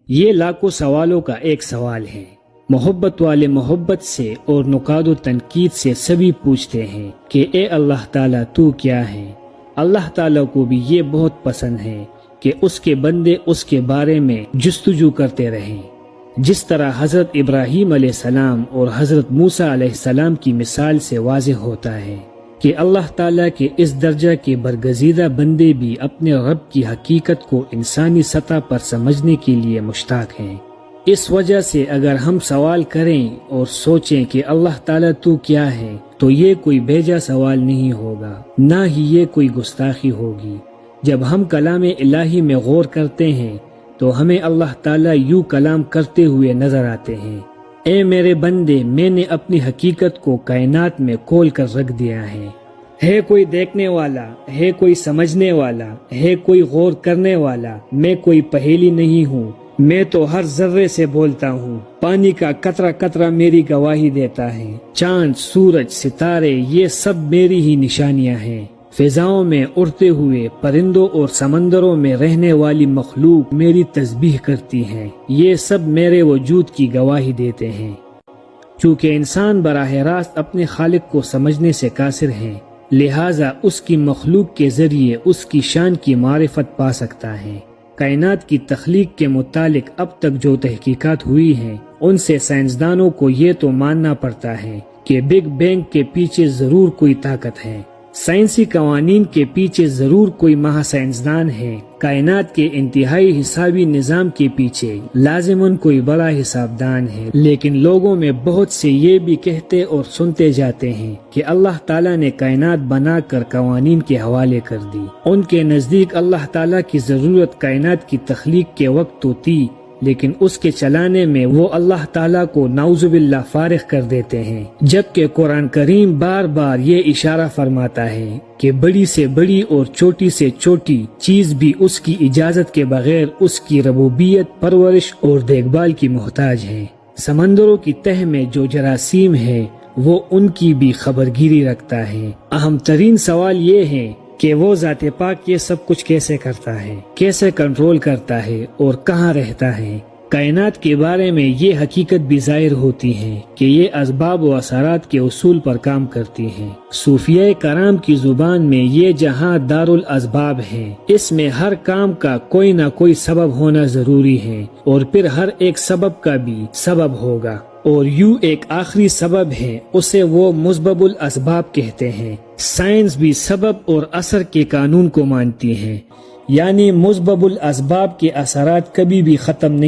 یہ لاکھوں سوالوں کا ایک سوال ہے۔ محبت والے محبت سے اور نقاد و تنقید سے سبھی پوچھتے ہیں کہ اے اللہ تعالیٰ تو کیا ہے؟ اللہ تعالیٰ کو بھی یہ بہت پسند ہے کہ اس کے بندے اس کے بارے میں جستجو کرتے رہیں۔ جس طرح حضرت ابراہیم علیہ السلام اور حضرت موسیٰ علیہ السلام کی مثال سے واضح ہوتا ہے کہ اللہ تعالیٰ کے اس درجہ کے برگزیدہ بندے بھی اپنے رب کی حقیقت کو انسانی سطح پر سمجھنے کے لیے مشتاق ہیں۔ اس وجہ سے اگر ہم سوال کریں اور سوچیں کہ اللہ تعالیٰ تو کیا ہے، تو یہ کوئی بیجا سوال نہیں ہوگا، نہ ہی یہ کوئی گستاخی ہوگی۔ جب ہم کلام الہی میں غور کرتے ہیں تو ہمیں اللہ تعالیٰ یوں کلام کرتے ہوئے نظر آتے ہیں: اے میرے بندے، میں نے اپنی حقیقت کو کائنات میں کھول کر رکھ دیا ہے کوئی دیکھنے والا، ہے کوئی سمجھنے والا، ہے کوئی غور کرنے والا، میں کوئی پہیلی نہیں ہوں، میں تو ہر ذرے سے بولتا ہوں، پانی کا قطرہ قطرہ میری گواہی دیتا ہے، چاند، سورج، ستارے، یہ سب میری ہی نشانیاں ہیں، فضاؤں میں اڑتے ہوئے پرندوں اور سمندروں میں رہنے والی مخلوق میری تسبیح کرتی ہیں، یہ سب میرے وجود کی گواہی دیتے ہیں۔ چونکہ انسان براہ راست اپنے خالق کو سمجھنے سے قاصر ہے، لہٰذا اس کی مخلوق کے ذریعے اس کی شان کی معرفت پا سکتا ہے۔ کائنات کی تخلیق کے متعلق اب تک جو تحقیقات ہوئی ہیں، ان سے سائنسدانوں کو یہ تو ماننا پڑتا ہے کہ بگ بینگ کے پیچھے ضرور کوئی طاقت ہے، سائنسی قوانین کے پیچھے ضرور کوئی مہا سائنسدان ہے، کائنات کے انتہائی حسابی نظام کے پیچھے لازماً کوئی بڑا حسابدان ہے، لیکن لوگوں میں بہت سے یہ بھی کہتے اور سنتے جاتے ہیں کہ اللہ تعالیٰ نے کائنات بنا کر قوانین کے حوالے کر دی۔ ان کے نزدیک اللہ تعالیٰ کی ضرورت کائنات کی تخلیق کے وقت تو تھی، لیکن اس کے چلانے میں وہ اللہ تعالیٰ کو نعوذ باللہ فارغ کر دیتے ہیں، جبکہ قرآن کریم بار بار یہ اشارہ فرماتا ہے کہ بڑی سے بڑی اور چھوٹی سے چھوٹی چیز بھی اس کی اجازت کے بغیر اس کی ربوبیت، پرورش اور دیکھ بھال کی محتاج ہے۔ سمندروں کی تہ میں جو جراثیم ہے وہ ان کی بھی خبرگیری رکھتا ہے۔ اہم ترین سوال یہ ہے کہ وہ ذات پاک یہ سب کچھ کیسے کرتا ہے، کیسے کنٹرول کرتا ہے اور کہاں رہتا ہے۔ کائنات کے بارے میں یہ حقیقت بھی ظاہر ہوتی ہے کہ یہ اسباب و اثرات کے اصول پر کام کرتی ہیں۔ صوفیہ کرام کی زبان میں یہ جہاں دار الاسباب ہے، اس میں ہر کام کا کوئی نہ کوئی سبب ہونا ضروری ہے، اور پھر ہر ایک سبب کا بھی سبب ہوگا، اور یوں ایک آخری سبب ہے، اسے وہ مسبب الاسباب کہتے ہیں۔ سائنس بھی سبب اور اثر کے قانون کو مانتی ہے، یعنی مسبب الاسباب کے اثرات کبھی بھی ختم نہیں